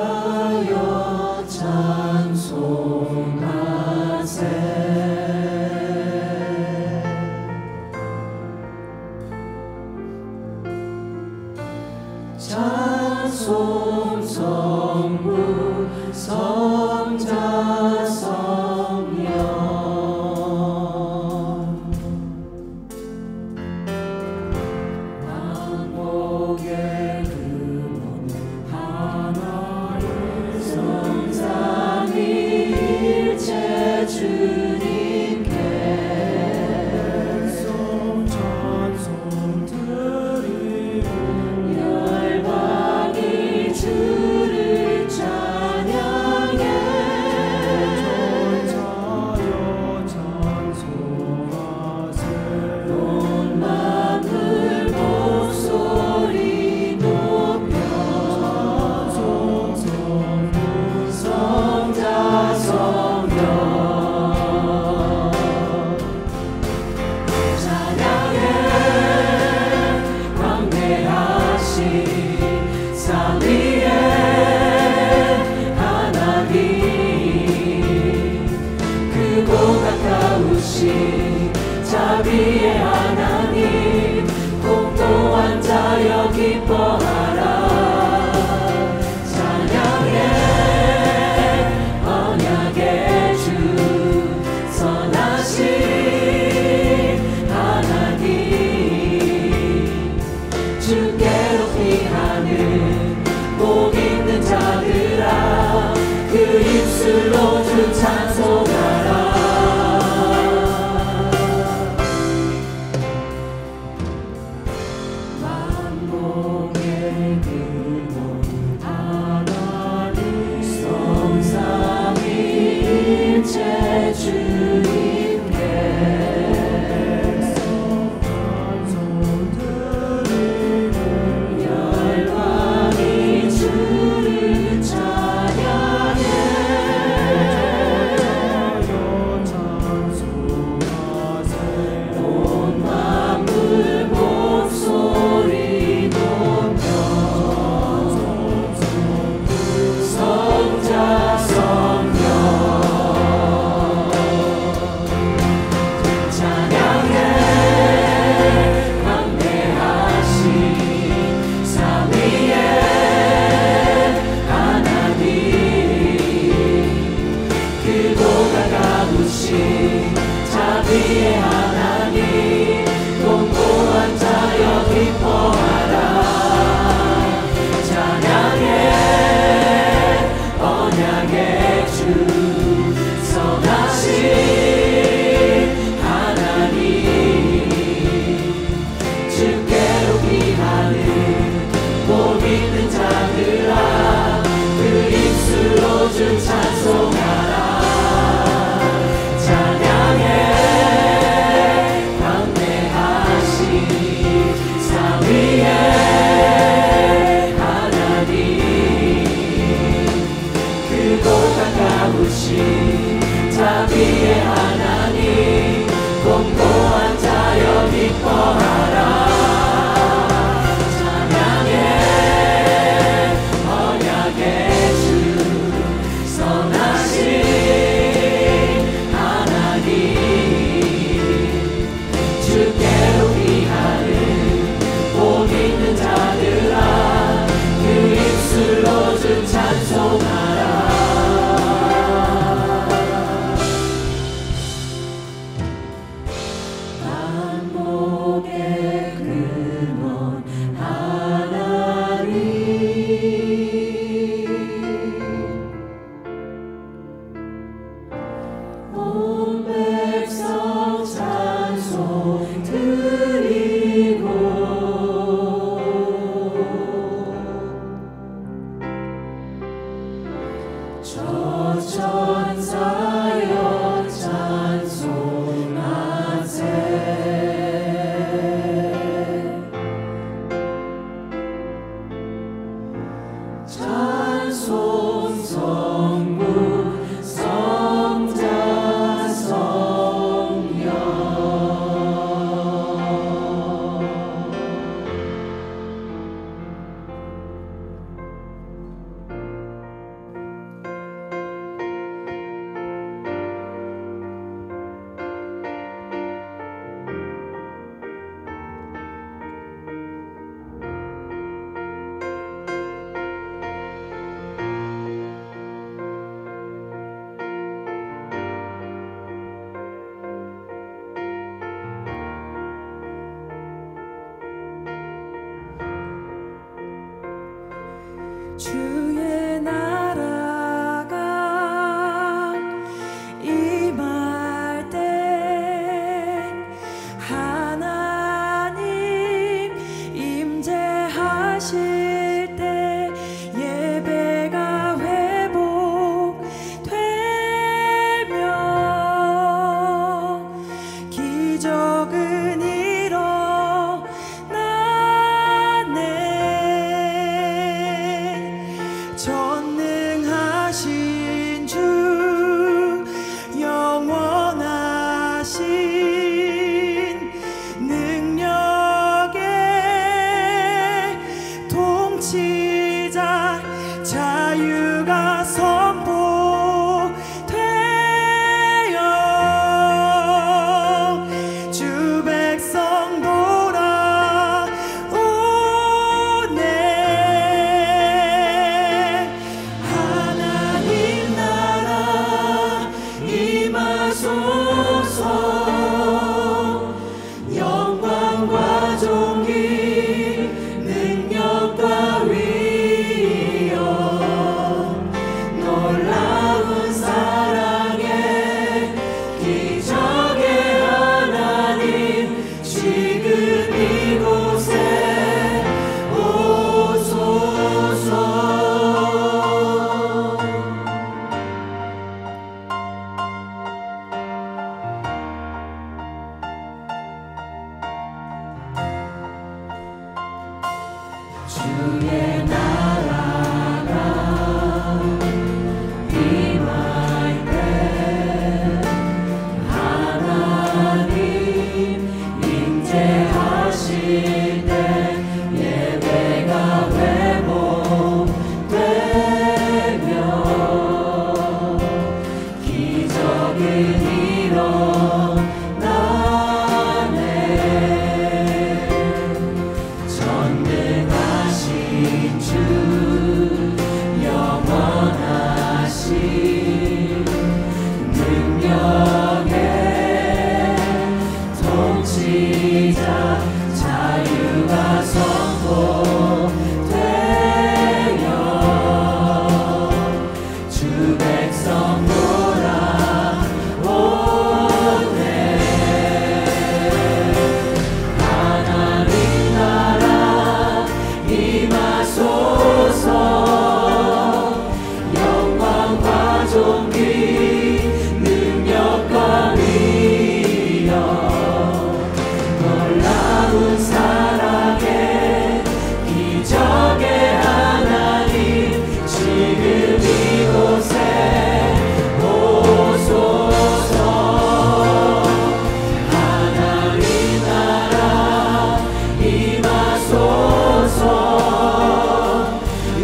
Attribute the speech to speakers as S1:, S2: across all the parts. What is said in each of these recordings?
S1: 전사여 찬송하세. 찬송 성부 성자 성령 만복의 근원 하나님 성삼위일체 주님께 찬송 드리고 열방이 주를 찬양해. 전사여 찬송하세. 온 만물 목소리 높여 찬송 성부 성자 성령 찬양해. 광대하신 삼위의 하나님 크고 가까우신 자비의 하나님 공고한 자여 기뻐하라. 찬양해. 언약의 주 선하신 하나님 주께로 피하는 복 있는 자들아 그 입술로 주 찬송하라. 만복의 근원 하나님 성삼위일체 주님께 찬송 드리고 열방이 주를 찬양해. 찬송하세. 온 만물 목소리 높여 주의 나라가 임할 때 하나님 임재하실 때 예배가 회복되며 기적은 전능하신 주 영원하신 능력의 통치자 자유가 선포되어 주 백성 돌아오네. 하나님 나라 임하소서. 영광과 존귀 능력과 위엄 놀라운 사랑의 기적의 하나님 지금 이곳에 오소서. 주의 나라가 임할 때 하나님 임재하실 때 예배가 회복되며 기적은 일어나네. 전능하신 주 영원하신 능력의 통치자 자유가 선포되어 주 백성 돌아오네. 하나님 나라 임하소서. 영광과 존귀 능력과 위엄 놀라운 사랑의 기적의 하나님 지금 이곳에 오소서. 하나님 나라 임하소서.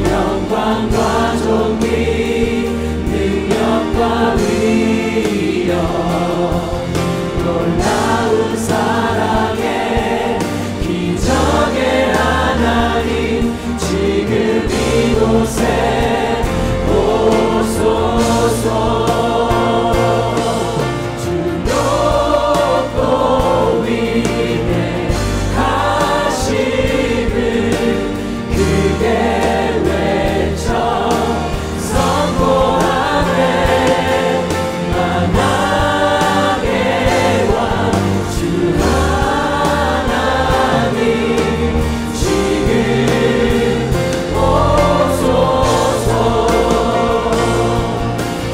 S1: 영광과 존귀 능력과 위엄 놀라운 사랑의 기적의 하나님 지금 이곳에 오소서. 주 높고 위대하심을 크게 외쳐 선포하네. 만왕의 왕 주 하나님 지금 오소서.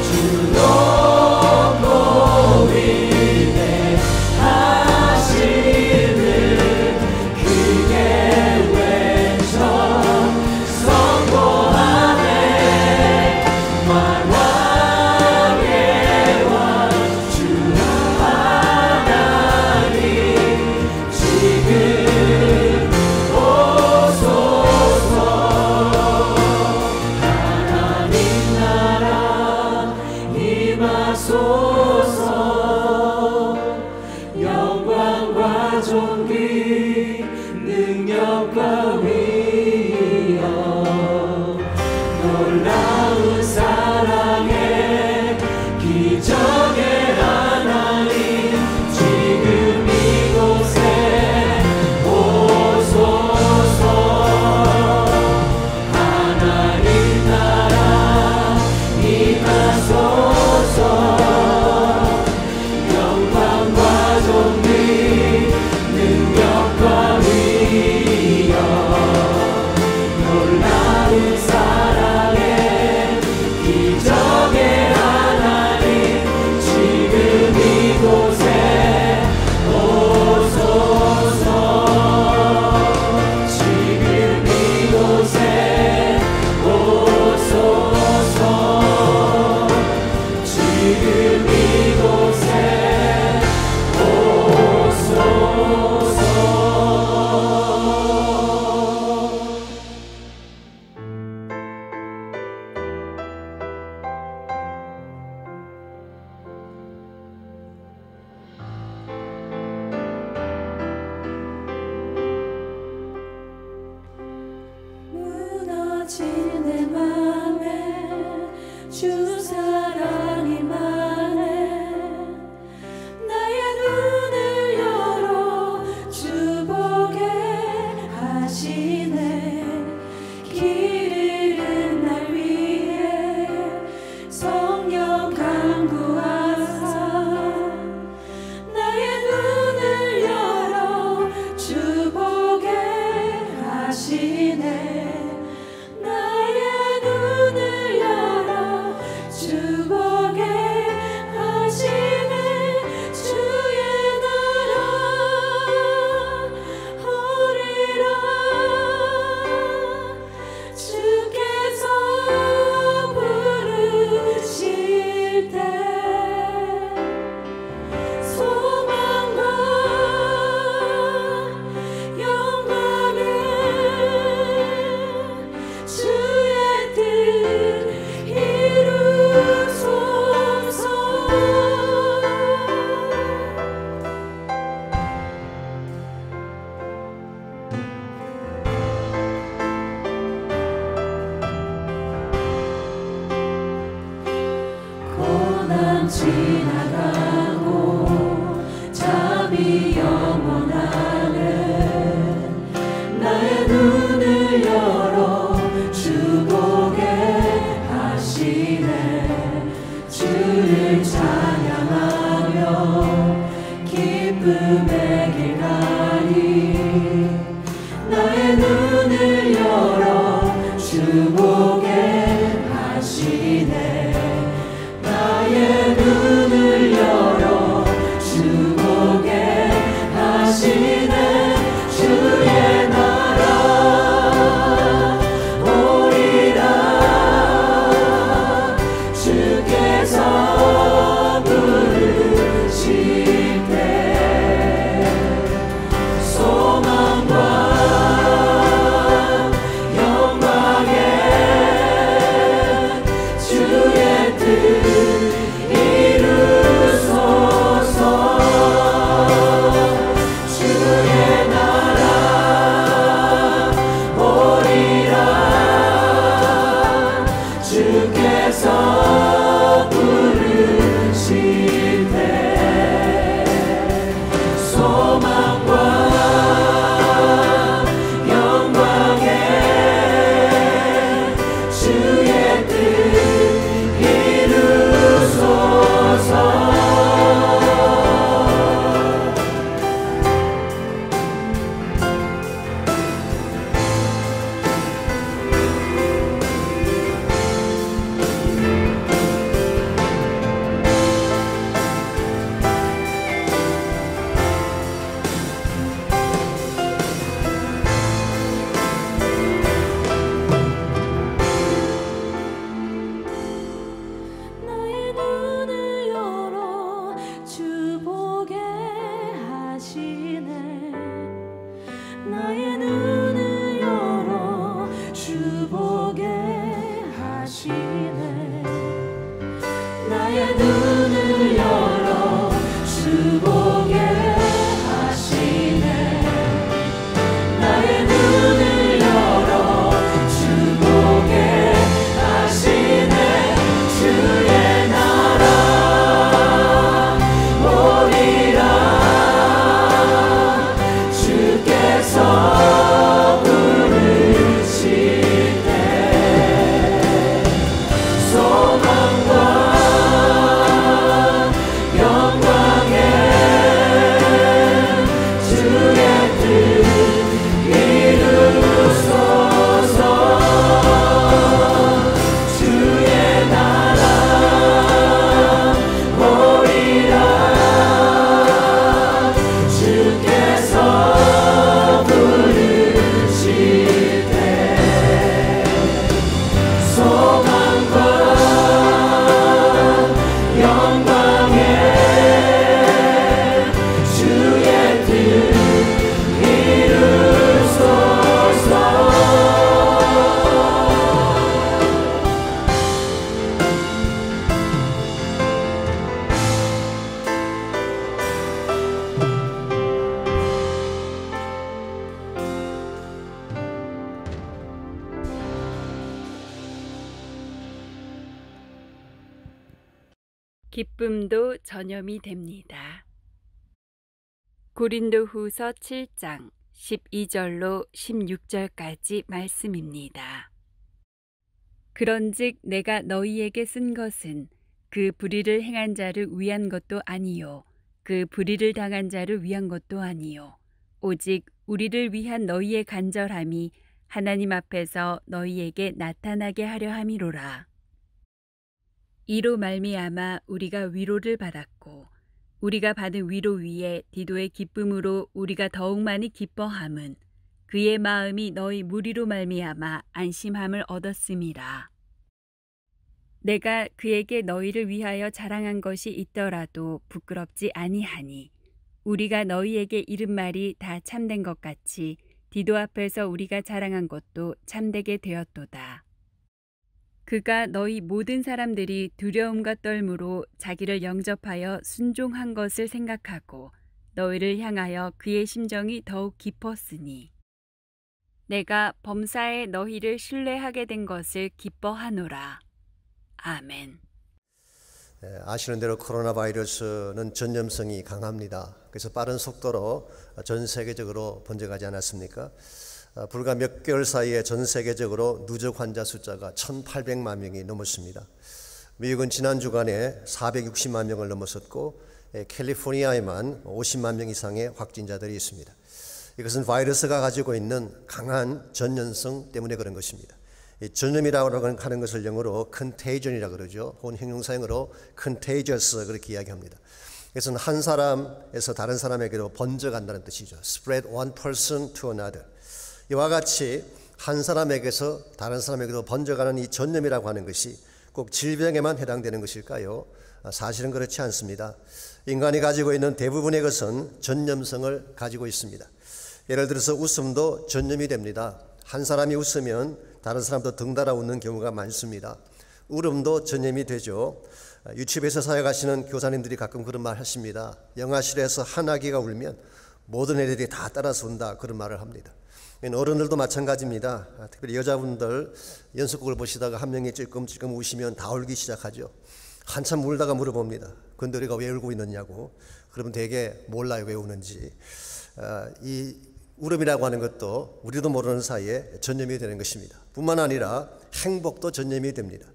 S1: 주 높고 위대하심을 크게 외쳐 선포하네. 만왕의 왕 주 하나님 지금 오소서. 하나님 나라 임하소서. 영광과 존귀 능력과 위엄 놀라운 사랑의 기적의 하나님 지금 이곳에 오소서. 하나님
S2: 무뎌진 내 맘에 주 사랑이 많네. 나의 눈을 열어 주 보게 하시네. 길 잃은 날 위해 성령 강구하사 나의 눈을 열어 주 보게 하시네. 나의 눈을 열어 주 보게 하시네. 주의 나라 오리라. 주께서 부르실 때 소망과 영광에 주의 뜻 이루소서. 고난 지나가고 잠이 영원하네. 나의 눈을 열어 주 보게 하시네. 주를 찬양하며 기쁨의 길 가리. 나의 눈을 열어 주 보게 하시네. 나의 눈을 열어
S3: 기쁨도 전염이 됩니다. 고린도후서 7장 12절로 16절까지 말씀입니다. 그런즉 내가 너희에게 쓴 것은 그 불의를 행한 자를 위한 것도 아니요 그 불의를 당한 자를 위한 것도 아니요 오직 우리를 위한 너희의 간절함이 하나님 앞에서 너희에게 나타나게 하려 함이로라. 이로 말미암아 우리가 위로를 받았고 우리가 받은 위로 위에 디도의 기쁨으로 우리가 더욱 많이 기뻐함은 그의 마음이 너희 무리로 말미암아 안심함을 얻었음이라. 내가 그에게 너희를 위하여 자랑한 것이 있더라도 부끄럽지 아니하니 우리가 너희에게 이른 말이 다 참된 것 같이 디도 앞에서 우리가 자랑한 것도 참되게 되었도다. 그가 너희 모든 사람들이 두려움과 떨므로 자기를 영접하여 순종한 것을 생각하고 너희를 향하여 그의 심정이 더욱 깊었으니 내가 범사에 너희를 신뢰하게 된 것을 기뻐하노라. 아멘.
S4: 아시는 대로 코로나 바이러스는 전염성이 강합니다. 그래서 빠른 속도로 전 세계적으로 번져가지 않았습니까? 불과 몇 개월 사이에 전 세계적으로 누적 환자 숫자가 1,800만 명이 넘었습니다. 미국은 지난 주간에 460만 명을 넘어섰고 캘리포니아에만 50만 명 이상의 확진자들이 있습니다. 이것은 바이러스가 가지고 있는 강한 전염성 때문에 그런 것입니다. 이 전염이라고 하는 것을 영어로 contagion이라고 그러죠. 본 형용사형으로 contagious 그렇게 이야기합니다. 이것은 한 사람에서 다른 사람에게로 번져간다는 뜻이죠. spread one person to another. 이와 같이 한 사람에게서 다른 사람에게로 번져가는 이 전염이라고 하는 것이 꼭 질병에만 해당되는 것일까요? 사실은 그렇지 않습니다. 인간이 가지고 있는 대부분의 것은 전염성을 가지고 있습니다. 예를 들어서 웃음도 전염이 됩니다. 한 사람이 웃으면 다른 사람도 덩달아 웃는 경우가 많습니다. 울음도 전염이 되죠. 유치부에서 사역하시는 교사님들이 가끔 그런 말 하십니다. 영화실에서 한 아기가 울면 모든 애들이 다 따라서 운다 그런 말을 합니다. 어른들도 마찬가지입니다. 특별히 여자분들 연속극을 보시다가 한 명이 찔끔찔끔 우시면 다 울기 시작하죠. 한참 울다가 물어봅니다. 근데 우리가 왜 울고 있느냐고. 그러면 되게 몰라요 왜 우는지. 이 울음이라고 하는 것도 우리도 모르는 사이에 전염이 되는 것입니다. 뿐만 아니라 행복도 전염이 됩니다.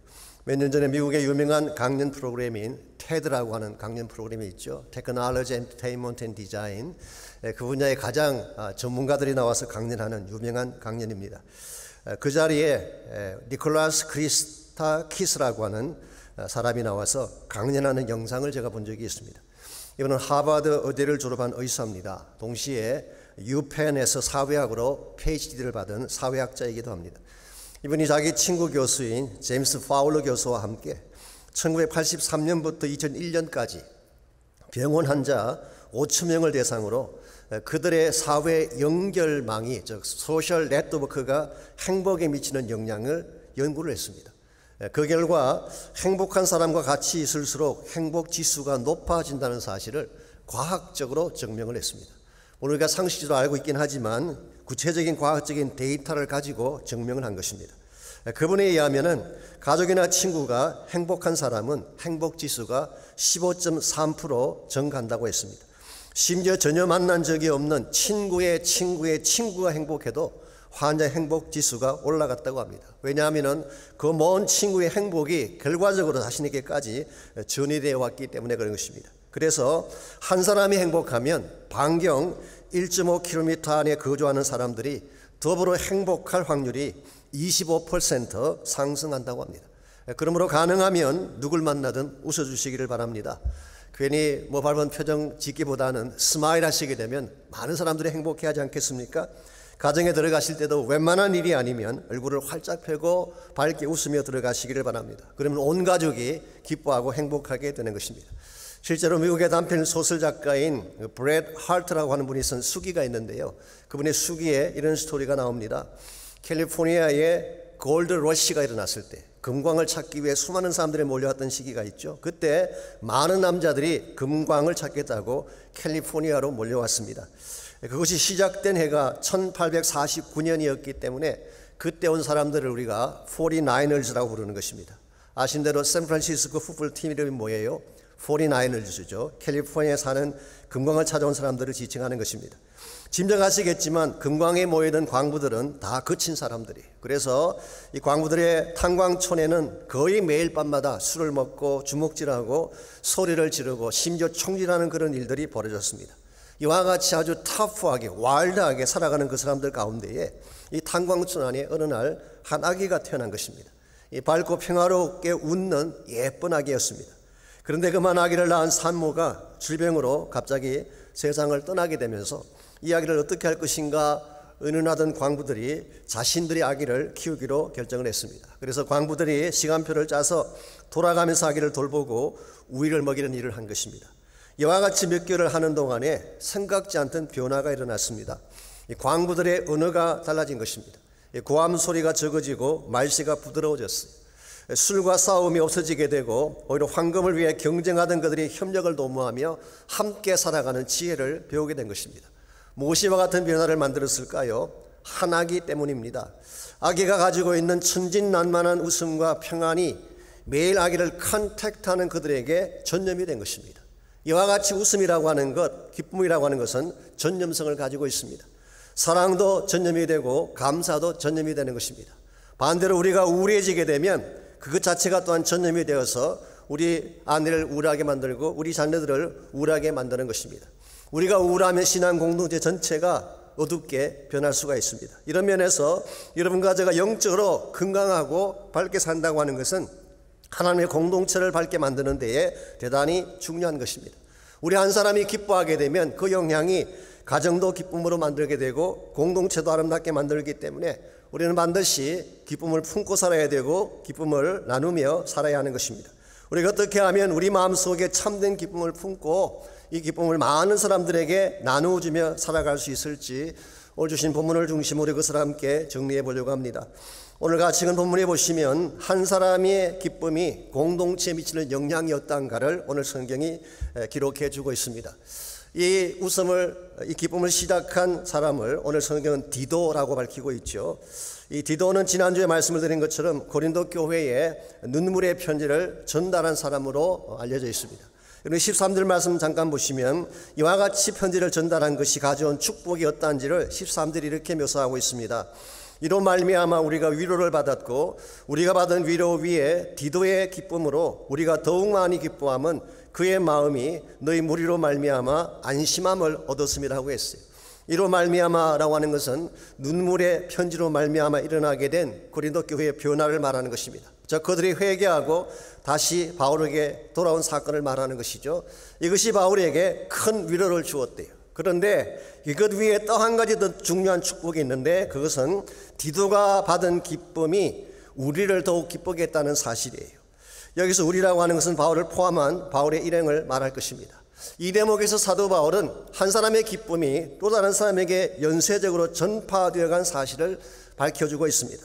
S4: 몇 년 전에 미국의 유명한 강연 프로그램인 TED라고 하는 강연 프로그램이 있죠. Technology, Entertainment and Design. 그 분야의 가장 전문가들이 나와서 강연하는 유명한 강연입니다. 그 자리에 니콜라스 크리스타키스라고 하는 사람이 나와서 강연하는 영상을 제가 본 적이 있습니다. 이분은 하버드 의대를 졸업한 의사입니다. 동시에 유펜에서 사회학으로 PhD를 받은 사회학자이기도 합니다. 이분이 자기 친구 교수인 제임스 파울러 교수와 함께 1983년부터 2001년까지 병원 환자 5천 명을 대상으로 그들의 사회 연결망이 즉 소셜 네트워크가 행복에 미치는 영향을 연구를 했습니다. 그 결과 행복한 사람과 같이 있을수록 행복 지수가 높아진다는 사실을 과학적으로 증명을 했습니다. 우리가 상식적으로 알고 있긴 하지만 구체적인 과학적인 데이터를 가지고 증명을 한 것입니다. 그분에 의하면은 가족이나 친구가 행복한 사람은 행복 지수가 15.3% 증가한다고 했습니다. 심지어 전혀 만난 적이 없는 친구의 친구의 친구가 행복해도 환자 행복 지수가 올라갔다고 합니다. 왜냐하면 그 먼 친구의 행복이 결과적으로 자신에게까지 전이되어 왔기 때문에 그런 것입니다. 그래서 한 사람이 행복하면 반경 1.5km 안에 거주하는 사람들이 더불어 행복할 확률이 25% 상승한다고 합니다. 그러므로 가능하면 누굴 만나든 웃어주시기를 바랍니다. 괜히 밟은 표정 짓기보다는 스마일 하시게 되면 많은 사람들이 행복해하지 않겠습니까? 가정에 들어가실 때도 웬만한 일이 아니면 얼굴을 활짝 펴고 밝게 웃으며 들어가시기를 바랍니다. 그러면 온 가족이 기뻐하고 행복하게 되는 것입니다. 실제로 미국의 단편 소설 작가인 브래드 하트라고 하는 분이 쓴 수기가 있는데요. 그분의 수기에 이런 스토리가 나옵니다. 캘리포니아에 골드 러시가 일어났을 때 금광을 찾기 위해 수많은 사람들이 몰려왔던 시기가 있죠. 그때 많은 남자들이 금광을 찾겠다고 캘리포니아로 몰려왔습니다. 그것이 시작된 해가 1849년이었기 때문에 그때 온 사람들을 우리가 49ers라고 부르는 것입니다. 아신 대로 샌프란시스코 풋볼팀 이름이 뭐예요? 49ers죠. 캘리포니아에 사는 금광을 찾아온 사람들을 지칭하는 것입니다. 짐작하시겠지만 금광에 모여있는 광부들은 다 거친 사람들이, 그래서 이 광부들의 탄광촌에는 거의 매일 밤마다 술을 먹고 주먹질하고 소리를 지르고 심지어 총질하는 그런 일들이 벌어졌습니다. 이와 같이 아주 터프하게 와일드하게 살아가는 그 사람들 가운데에 이 탄광촌 안에 어느 날 한 아기가 태어난 것입니다. 이 밝고 평화롭게 웃는 예쁜 아기였습니다. 그런데 그만 아기를 낳은 산모가 질병으로 갑자기 세상을 떠나게 되면서 이 아기를 어떻게 할 것인가 의논하던 광부들이 자신들이 아기를 키우기로 결정을 했습니다. 그래서 광부들이 시간표를 짜서 돌아가면서 아기를 돌보고 우유를 먹이는 일을 한 것입니다. 이와 같이 몇 개월을 하는 동안에 생각지 않던 변화가 일어났습니다. 이 광부들의 언어가 달라진 것입니다. 고함 소리가 적어지고 말씨가 부드러워졌어요. 술과 싸움이 없어지게 되고 오히려 황금을 위해 경쟁하던 그들이 협력을 도모하며 함께 살아가는 지혜를 배우게 된 것입니다. 무엇이와 같은 변화를 만들었을까요? 한 아기 때문입니다. 아기가 가지고 있는 천진난만한 웃음과 평안이 매일 아기를 컨택트하는 그들에게 전념이 된 것입니다. 이와 같이 웃음이라고 하는 것, 기쁨이라고 하는 것은 전념성을 가지고 있습니다. 사랑도 전념이 되고 감사도 전념이 되는 것입니다. 반대로 우리가 우울해지게 되면 그것 자체가 또한 전념이 되어서 우리 아내를 우울하게 만들고 우리 자녀들을 우울하게 만드는 것입니다. 우리가 우울하면 신앙 공동체 전체가 어둡게 변할 수가 있습니다. 이런 면에서 여러분과 제가 영적으로 건강하고 밝게 산다고 하는 것은 하나님의 공동체를 밝게 만드는 데에 대단히 중요한 것입니다. 우리 한 사람이 기뻐하게 되면 그 영향이 가정도 기쁨으로 만들게 되고 공동체도 아름답게 만들기 때문에 우리는 반드시 기쁨을 품고 살아야 되고 기쁨을 나누며 살아야 하는 것입니다. 우리가 어떻게 하면 우리 마음속에 참된 기쁨을 품고 이 기쁨을 많은 사람들에게 나누어주며 살아갈 수 있을지 오늘 주신 본문을 중심으로 그것을 함께 정리해 보려고 합니다. 오늘 같이 읽은 본문에 보시면 한 사람의 기쁨이 공동체에 미치는 영향이었던가를 오늘 성경이 기록해 주고 있습니다. 이 기쁨을 시작한 사람을 오늘 성경은 디도라고 밝히고 있죠. 이 디도는 지난주에 말씀을 드린 것처럼 고린도 교회에 눈물의 편지를 전달한 사람으로 알려져 있습니다. 13절 말씀 잠깐 보시면 이와 같이 편지를 전달한 것이 가져온 축복이 어떠한지를 13절이 이렇게 묘사하고 있습니다. 이로 말미암아 우리가 위로를 받았고 우리가 받은 위로 위에 디도의 기쁨으로 우리가 더욱 많이 기뻐함은 그의 마음이 너희 무리로 말미암아 안심함을 얻었음이라고 했어요. 이로 말미암아라고 하는 것은 눈물의 편지로 말미암아 일어나게 된 고린도 교회의 변화를 말하는 것입니다. 그들이 회개하고 다시 바울에게 돌아온 사건을 말하는 것이죠. 이것이 바울에게 큰 위로를 주었대요. 그런데 이것 위에 또 한 가지 더 중요한 축복이 있는데 그것은 디도가 받은 기쁨이 우리를 더욱 기쁘게 했다는 사실이에요. 여기서 우리라고 하는 것은 바울을 포함한 바울의 일행을 말할 것입니다. 이 대목에서 사도 바울은 한 사람의 기쁨이 또 다른 사람에게 연쇄적으로 전파되어 간 사실을 밝혀주고 있습니다.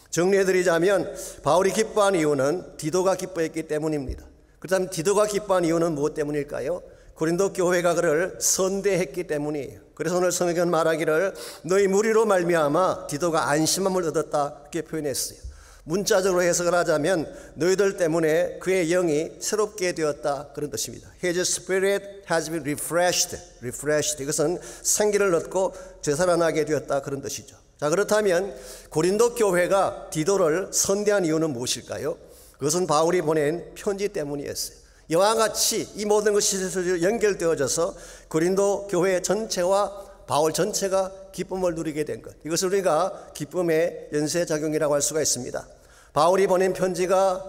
S4: 정리해드리자면 바울이 기뻐한 이유는 디도가 기뻐했기 때문입니다. 그렇다면 디도가 기뻐한 이유는 무엇 때문일까요? 고린도 교회가 그를 선대했기 때문이에요. 그래서 오늘 성경은 말하기를 너희 무리로 말미암아 디도가 안심함을 얻었다 그렇게 표현했어요. 문자적으로 해석을 하자면 너희들 때문에 그의 영이 새롭게 되었다 그런 뜻입니다. His spirit has been refreshed. 이것은 생기를 얻고 되살아나게 되었다 그런 뜻이죠. 자, 그렇다면 고린도 교회가 디도를 선대한 이유는 무엇일까요? 그것은 바울이 보낸 편지 때문이었어요. 이와 같이 이 모든 것이 연결되어져서 고린도 교회 전체와 바울 전체가 기쁨을 누리게 된 것, 이것을 우리가 기쁨의 연쇄작용이라고 할 수가 있습니다. 바울이 보낸 편지가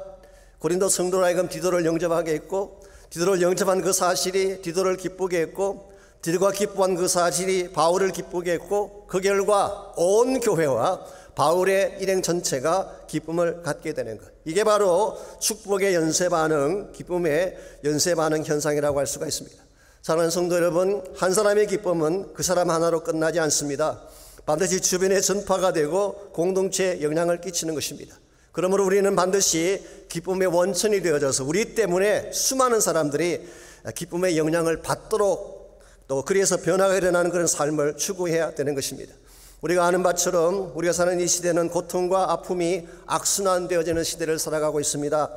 S4: 고린도 성도로 하여금 디도를 영접하게 했고 디도를 영접한 그 사실이 디도를 기쁘게 했고 디도가 기뻐한 그 사실이 바울을 기쁘게 했고 그 결과 온 교회와 바울의 일행 전체가 기쁨을 갖게 되는 것, 이게 바로 축복의 연쇄반응, 기쁨의 연쇄반응 현상이라고 할 수가 있습니다. 사랑하는 성도 여러분, 한 사람의 기쁨은 그 사람 하나로 끝나지 않습니다. 반드시 주변에 전파가 되고 공동체에 영향을 끼치는 것입니다. 그러므로 우리는 반드시 기쁨의 원천이 되어져서 우리 때문에 수많은 사람들이 기쁨의 영향을 받도록 또 그래서 변화가 일어나는 그런 삶을 추구해야 되는 것입니다. 우리가 아는 바처럼 우리가 사는 이 시대는 고통과 아픔이 악순환되어지는 시대를 살아가고 있습니다.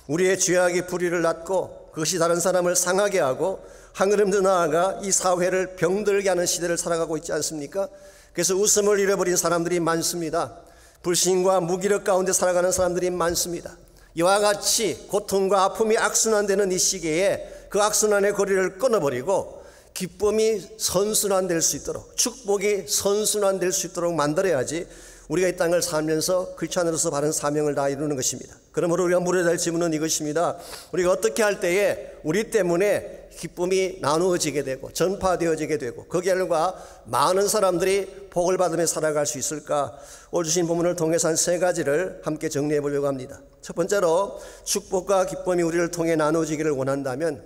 S4: 우리의 죄악이 불의를 낳고 그것이 다른 사람을 상하게 하고 한 걸음 더 나아가 이 사회를 병들게 하는 시대를 살아가고 있지 않습니까? 그래서 웃음을 잃어버린 사람들이 많습니다. 불신과 무기력 가운데 살아가는 사람들이 많습니다. 이와 같이 고통과 아픔이 악순환되는 이 시기에 그 악순환의 고리를 끊어버리고 기쁨이 선순환될 수 있도록, 축복이 선순환될 수 있도록 만들어야지 우리가 이 땅을 살면서 크리스찬으로서 바른 사명을 다 이루는 것입니다. 그러므로 우리가 물어야 할 질문은 이것입니다. 우리가 어떻게 할 때에 우리 때문에 기쁨이 나누어지게 되고 전파되어지게 되고 그 결과 많은 사람들이 복을 받으며 살아갈 수 있을까? 오늘 주신 본문을 통해서 한 3가지를 함께 정리해 보려고 합니다. 첫 번째로, 축복과 기쁨이 우리를 통해 나누어지기를 원한다면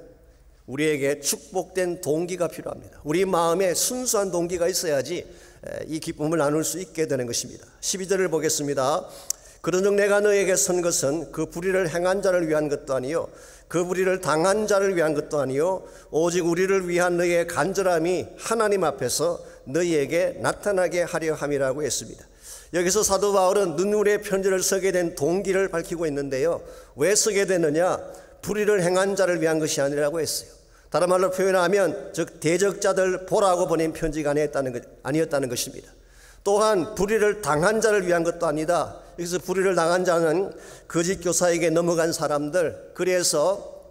S4: 우리에게 축복된 동기가 필요합니다. 우리 마음에 순수한 동기가 있어야지 이 기쁨을 나눌 수 있게 되는 것입니다. 12절을 보겠습니다. 그런즉 내가 너에게 선 것은 그 불의를 행한 자를 위한 것도 아니요 그 불의를 당한 자를 위한 것도 아니요 오직 우리를 위한 너희의 간절함이 하나님 앞에서 너희에게 나타나게 하려 함이라고 했습니다. 여기서 사도 바울은 눈물의 편지를 쓰게 된 동기를 밝히고 있는데요. 왜 쓰게 되느냐? 불의를 행한 자를 위한 것이 아니라고 했어요. 다른 말로 표현하면 즉 대적자들 보라고 보낸 편지가 아니었다는 것입니다. 또한 불의를 당한 자를 위한 것도 아니다. 여기서 불의를 당한 자는 거짓 교사에게 넘어간 사람들, 그래서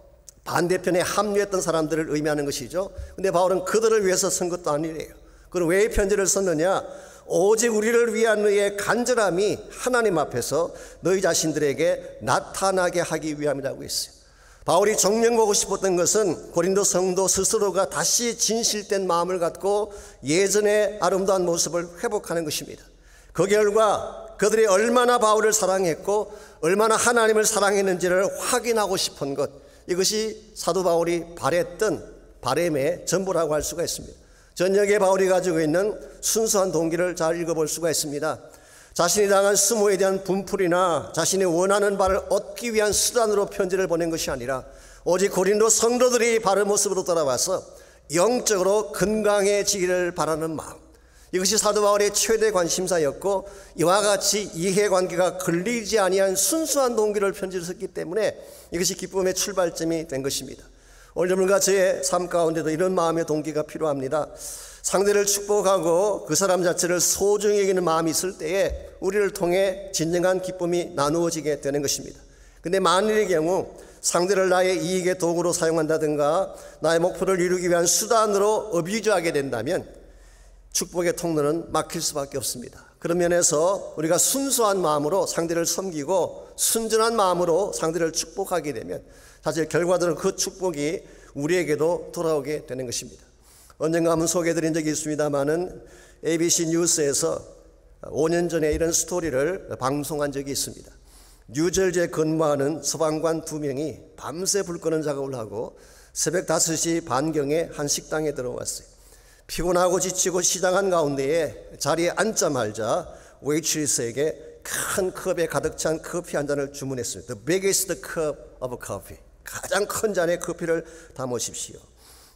S4: 반대편에 합류했던 사람들을 의미하는 것이죠. 근데 바울은 그들을 위해서 쓴 것도 아니래요. 그럼 왜 이 편지를 썼느냐? 오직 우리를 위한 너희의 간절함이 하나님 앞에서 너희 자신들에게 나타나게 하기 위함이라고 했어요. 바울이 정령보고 싶었던 것은 고린도 성도 스스로가 다시 진실된 마음을 갖고 예전의 아름다운 모습을 회복하는 것입니다. 그 결과 그들이 얼마나 바울을 사랑했고 얼마나 하나님을 사랑했는지를 확인하고 싶은 것, 이것이 사도 바울이 바랬던 바람의 전부라고 할 수가 있습니다. 전역에 바울이 가지고 있는 순수한 동기를 잘 읽어볼 수가 있습니다. 자신이 당한 수모에 대한 분풀이나 자신이 원하는 바를 얻기 위한 수단으로 편지를 보낸 것이 아니라 오직 고린도 성도들이 바른 모습으로 돌아와서 영적으로 건강해지기를 바라는 마음, 이것이 사도 바울의 최대 관심사였고 이와 같이 이해관계가 걸리지 아니한 순수한 동기를 편지를 썼기 때문에 이것이 기쁨의 출발점이 된 것입니다. 오늘 여러분과 저의 삶 가운데도 이런 마음의 동기가 필요합니다. 상대를 축복하고 그 사람 자체를 소중히 여기는 마음이 있을 때에 우리를 통해 진정한 기쁨이 나누어지게 되는 것입니다. 근데 만일의 경우 상대를 나의 이익의 도구로 사용한다든가 나의 목표를 이루기 위한 수단으로 어뷰즈하게 된다면 축복의 통로는 막힐 수밖에 없습니다. 그런 면에서 우리가 순수한 마음으로 상대를 섬기고 순전한 마음으로 상대를 축복하게 되면 사실 결과적으로 그 축복이 우리에게도 돌아오게 되는 것입니다. 언젠가 한번 소개해드린 적이 있습니다만은 ABC 뉴스에서 5년 전에 이런 스토리를 방송한 적이 있습니다. 뉴저지에 근무하는 소방관 2명이 밤새 불 끄는 작업을 하고 새벽 5시 반경에 한 식당에 들어왔어요. 피곤하고 지치고 시장한 가운데에 자리에 앉자마자 웨이트리스에게 큰 컵에 가득 찬 커피 한 잔을 주문했습니다. The biggest cup of coffee. 가장 큰 잔에 커피를 담으십시오.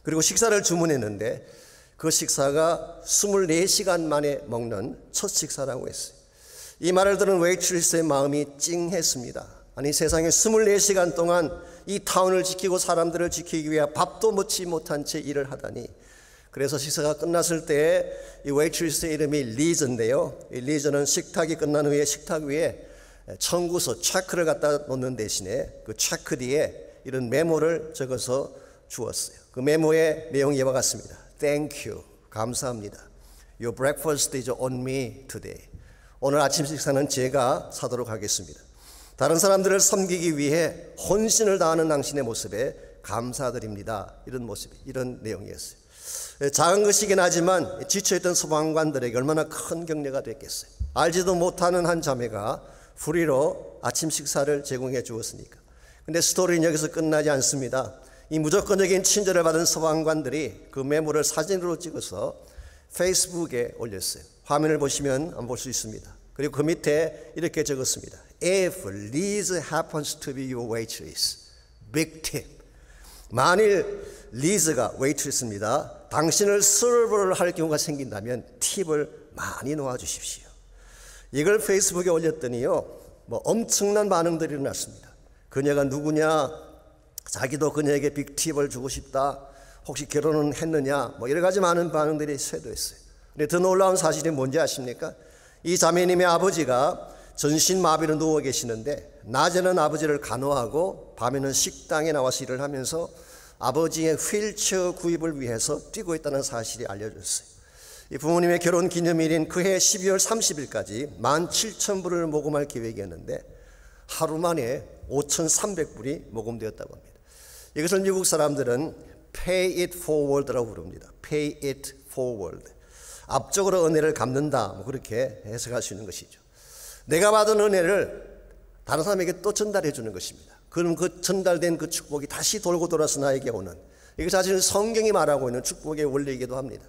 S4: 그리고 식사를 주문했는데 그 식사가 24시간 만에 먹는 첫 식사라고 했어요. 이 말을 들은 웨이트리스의 마음이 찡했습니다. 아니, 세상에 24시간 동안 이 타운을 지키고 사람들을 지키기 위해 밥도 먹지 못한 채 일을 하다니. 그래서 식사가 끝났을 때 이 웨이트리스의 이름이 리즈인데요. 이 리즈는 식탁이 끝난 후에 식탁 위에 청구서 체크를 갖다 놓는 대신에 그 체크 뒤에 이런 메모를 적어서 주었어요. 그 메모의 내용이 이와 같습니다. Thank you. 감사합니다. Your breakfast is on me today. 오늘 아침 식사는 제가 사도록 하겠습니다. 다른 사람들을 섬기기 위해 혼신을 다하는 당신의 모습에 감사드립니다. 이런 모습, 이런 내용이었어요. 작은 것이긴 하지만 지쳐있던 소방관들에게 얼마나 큰 격려가 됐겠어요. 알지도 못하는 한 자매가 불의로 아침 식사를 제공해 주었으니까. 근데 스토리는 여기서 끝나지 않습니다. 이 무조건적인 친절을 받은 소방관들이 그 메모를 사진으로 찍어서 페이스북에 올렸어요. 화면을 보시면 한번 볼 수 있습니다. 그리고 그 밑에 이렇게 적었습니다. If Liz happens to be your waitress, big tip. 만일 리즈가 웨이트리스입니다. 당신을 서브를 할 경우가 생긴다면 팁을 많이 놓아주십시오. 이걸 페이스북에 올렸더니요, 엄청난 반응들이 일어났습니다. 그녀가 누구냐? 자기도 그녀에게 빅팁을 주고 싶다. 혹시 결혼은 했느냐? 뭐 여러 가지 많은 반응들이 쇄도했어요. 근데 더 놀라운 사실이 뭔지 아십니까? 이 자매님의 아버지가 전신마비로 누워 계시는데 낮에는 아버지를 간호하고 밤에는 식당에 나와서 일을 하면서 아버지의 휠체어 구입을 위해서 뛰고 있다는 사실이 알려졌어요. 이 부모님의 결혼 기념일인 그해 12월 30일까지 17,000불을 모금할 계획이었는데 하루 만에 5,300불이 모금되었다고 합니다. 이것을 미국 사람들은 pay it forward라고 부릅니다. pay it forward. 앞쪽으로 은혜를 갚는다. 뭐 그렇게 해석할 수 있는 것이죠. 내가 받은 은혜를 다른 사람에게 또 전달해 주는 것입니다. 그럼 그 전달된 그 축복이 다시 돌고 돌아서 나에게 오는, 이게 사실은 성경이 말하고 있는 축복의 원리이기도 합니다.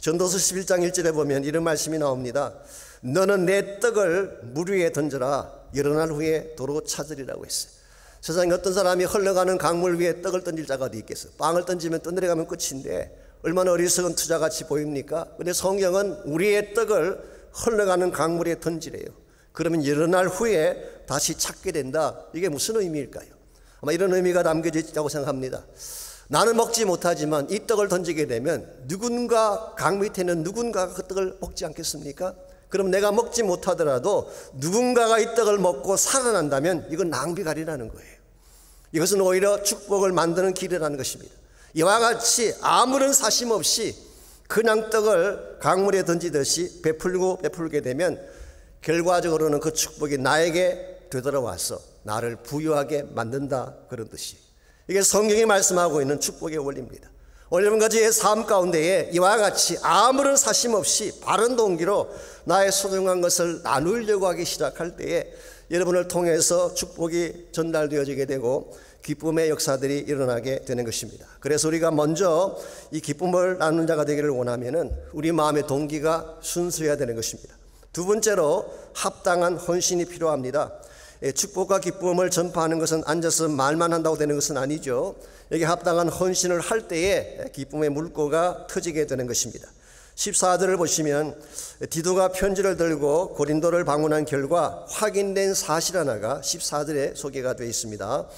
S4: 전도서 11장 1절에 보면 이런 말씀이 나옵니다. 너는 내 떡을 물 위에 던져라. 여러 날 후에 도로 찾으리라고 했어요. 세상에 어떤 사람이 흘러가는 강물 위에 떡을 던질 자가 어디 있겠어요? 빵을 던지면 떠내려가면 끝인데 얼마나 어리석은 투자같이 보입니까? 그런데 성경은 우리의 떡을 흘러가는 강물에 던지래요. 그러면 여러 날 후에 다시 찾게 된다. 이게 무슨 의미일까요? 아마 이런 의미가 담겨져 있다고 생각합니다. 나는 먹지 못하지만 이 떡을 던지게 되면 누군가 강 밑에 있는 누군가가 그 떡을 먹지 않겠습니까? 그럼 내가 먹지 못하더라도 누군가가 이 떡을 먹고 살아난다면 이건 낭비가 아니라는 거예요. 이것은 오히려 축복을 만드는 길이라는 것입니다. 이와 같이 아무런 사심 없이 그냥 떡을 강물에 던지듯이 베풀게 되면 결과적으로는 그 축복이 나에게 되돌아와서 나를 부유하게 만든다, 그런 뜻이. 이게 성경이 말씀하고 있는 축복의 원리입니다. 여러분 가지의 삶 가운데에 이와 같이 아무런 사심 없이 바른 동기로 나의 소중한 것을 나누려고 하기 시작할 때에 여러분을 통해서 축복이 전달되어지게 되고 기쁨의 역사들이 일어나게 되는 것입니다. 그래서 우리가 먼저 이 기쁨을 나누는 자가 되기를 원하면은 우리 마음의 동기가 순수해야 되는 것입니다. 두 번째로 합당한 헌신이 필요합니다. 축복과 기쁨을 전파하는 것은 앉아서 말만 한다고 되는 것은 아니죠. 여기 합당한 헌신을 할 때에 기쁨의 물꼬가 터지게 되는 것입니다. 14절을 보시면 디도가 편지를 들고 고린도를 방문한 결과 확인된 사실 하나가 14절에 소개가 되어 있습니다.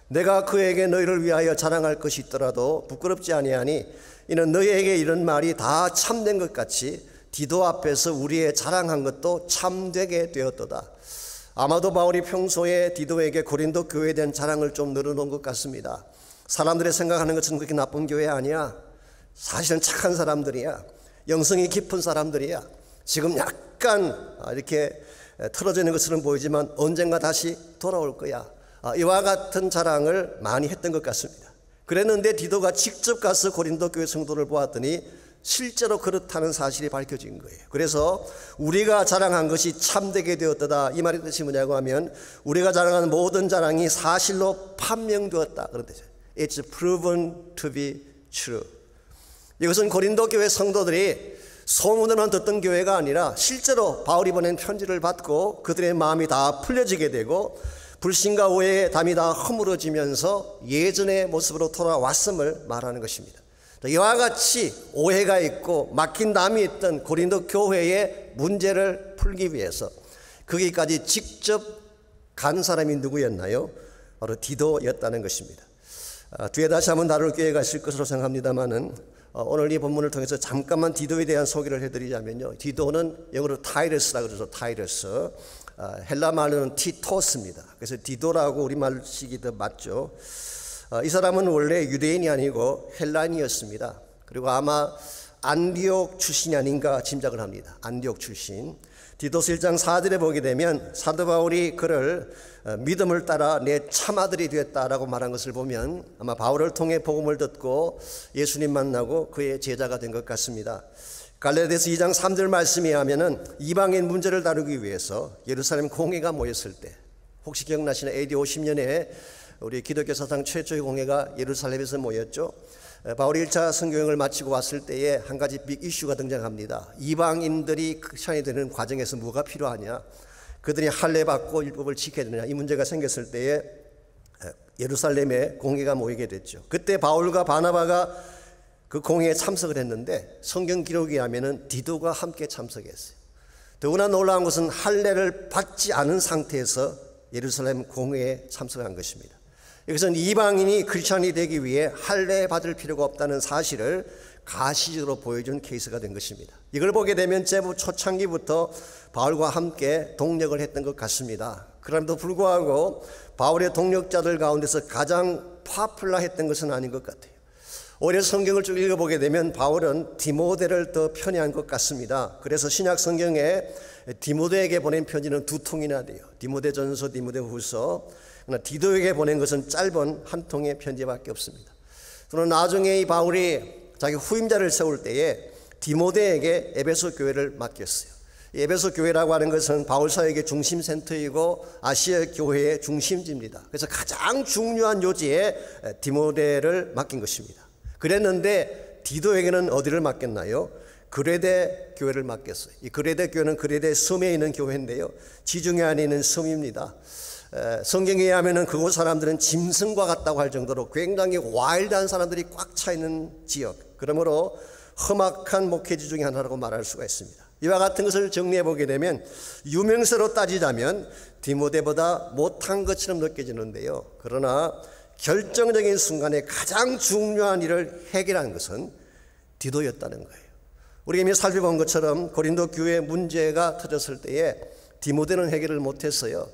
S4: 내가 그에게 너희를 위하여 자랑할 것이 있더라도 부끄럽지 아니하니 이는 너희에게 이런 말이 다 참된 것 같이 디도 앞에서 우리의 자랑한 것도 참되게 되었도다. 아마도 바울이 평소에 디도에게 고린도 교회에 대한 자랑을 좀 늘어놓은 것 같습니다. 사람들이 생각하는 것은 그렇게 나쁜 교회 아니야. 사실은 착한 사람들이야. 영성이 깊은 사람들이야. 지금 약간 이렇게 틀어져 있는 것처럼 보이지만 언젠가 다시 돌아올 거야. 이와 같은 자랑을 많이 했던 것 같습니다. 그랬는데 디도가 직접 가서 고린도 교회 성도를 보았더니 실제로 그렇다는 사실이 밝혀진 거예요. 그래서 우리가 자랑한 것이 참되게 되었다. 이 말의 뜻이 뭐냐고 하면 우리가 자랑한 모든 자랑이 사실로 판명되었다, 그런 뜻이에요. It's proven to be true. 이것은 고린도 교회 성도들이 소문으로만 듣던 교회가 아니라 실제로 바울이 보낸 편지를 받고 그들의 마음이 다 풀려지게 되고 불신과 오해의 담이 다 허물어지면서 예전의 모습으로 돌아왔음을 말하는 것입니다. 이와 같이 오해가 있고 막힌 담이 있던 고린도 교회의 문제를 풀기 위해서 거기까지 직접 간 사람이 누구였나요? 바로 디도였다는 것입니다. 뒤에 다시 한번 다룰 기회가 있을 것으로 생각합니다만은 오늘 이 본문을 통해서 잠깐만 디도에 대한 소개를 해드리자면요, 디도는 영어로 타이러스라고 그러죠. 타이러스. 헬라 말로는 티토스입니다. 그래서 디도라고 우리말식이 더 맞죠. 이 사람은 원래 유대인이 아니고 헬라인이었습니다. 그리고 아마 안디옥 출신이 아닌가 짐작을 합니다. 안디옥 출신. 디도서 1장 4절에 보게 되면 사도 바울이 그를 믿음을 따라 내 참아들이 되었다라고 말한 것을 보면 아마 바울을 통해 복음을 듣고 예수님 만나고 그의 제자가 된 것 같습니다. 갈라디아서 2장 3절 말씀에 하면은 이방인 문제를 다루기 위해서 예루살렘 공회가 모였을 때, 혹시 기억나시나요? AD 50년에 우리 기독교 사상 최초의 공회가 예루살렘에서 모였죠. 바울이 1차 선교행을 마치고 왔을 때에 한 가지 빅 이슈가 등장합니다. 이방인들이 크리스천이 되는 과정에서 뭐가 필요하냐, 그들이 할례받고 율법을 지켜야 되느냐, 이 문제가 생겼을 때에 예루살렘에 공회가 모이게 됐죠. 그때 바울과 바나바가 그 공회에 참석을 했는데 성경 기록에 하면은 디도가 함께 참석했어요. 더구나 놀라운 것은 할례를 받지 않은 상태에서 예루살렘 공회에 참석한 것입니다. 이것은 이방인이 크리스찬이 되기 위해 할례 받을 필요가 없다는 사실을 가시적으로 보여준 케이스가 된 것입니다. 이걸 보게 되면 제부 초창기부터 바울과 함께 동력을 했던 것 같습니다. 그럼에도 불구하고 바울의 동력자들 가운데서 가장 파퓰러했던 것은 아닌 것 같아요. 오히려 성경을 쭉 읽어보게 되면 바울은 디모데를 더 편애한 것 같습니다. 그래서 신약 성경에 디모데에게 보낸 편지는 2통이나 돼요. 디모데전서, 디모데후서. 그러나 디도에게 보낸 것은 짧은 한 통의 편지밖에 없습니다. 그러나 나중에 이 바울이 자기 후임자를 세울 때에 디모데에게 에베소 교회를 맡겼어요. 이 에베소 교회라고 하는 것은 바울 사역의 중심 센터이고 아시아 교회의 중심지입니다. 그래서 가장 중요한 요지에 디모데를 맡긴 것입니다. 그랬는데 디도에게는 어디를 맡겼나요? 그레데 교회를 맡겼어요. 이 그레데 교회는 그레데 섬에 있는 교회인데요, 지중해 안에 있는 섬입니다. 성경에 의하면 그곳 사람들은 짐승과 같다고 할 정도로 굉장히 와일드한 사람들이 꽉 차 있는 지역, 그러므로 험악한 목회지 중에 하나라고 말할 수가 있습니다. 이와 같은 것을 정리해 보게 되면 유명세로 따지자면 디모데보다 못한 것처럼 느껴지는데요, 그러나 결정적인 순간에 가장 중요한 일을 해결한 것은 디도였다는 거예요. 우리가 이미 살펴본 것처럼 고린도 교회 문제가 터졌을 때에 디모데는 해결을 못했어요.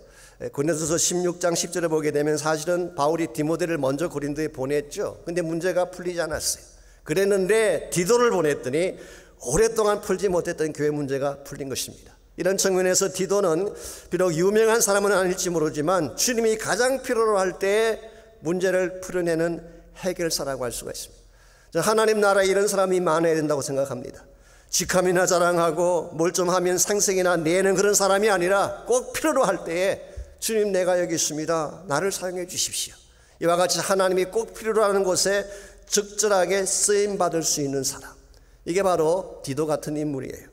S4: 고린도서 16장 10절에 보게 되면 사실은 바울이 디모데를 먼저 고린도에 보냈죠. 근데 문제가 풀리지 않았어요. 그랬는데 디도를 보냈더니 오랫동안 풀지 못했던 교회 문제가 풀린 것입니다. 이런 측면에서 디도는 비록 유명한 사람은 아닐지 모르지만 주님이 가장 필요로 할 때 문제를 풀어내는 해결사라고 할 수가 있습니다. 하나님 나라에 이런 사람이 많아야 된다고 생각합니다. 직함이나 자랑하고 뭘 좀 하면 상승이나 내는 그런 사람이 아니라 꼭 필요로 할 때에 주님 내가 여기 있습니다, 나를 사용해 주십시오. 이와 같이 하나님이 꼭 필요로 하는 곳에 적절하게 쓰임받을 수 있는 사람, 이게 바로 디도 같은 인물이에요.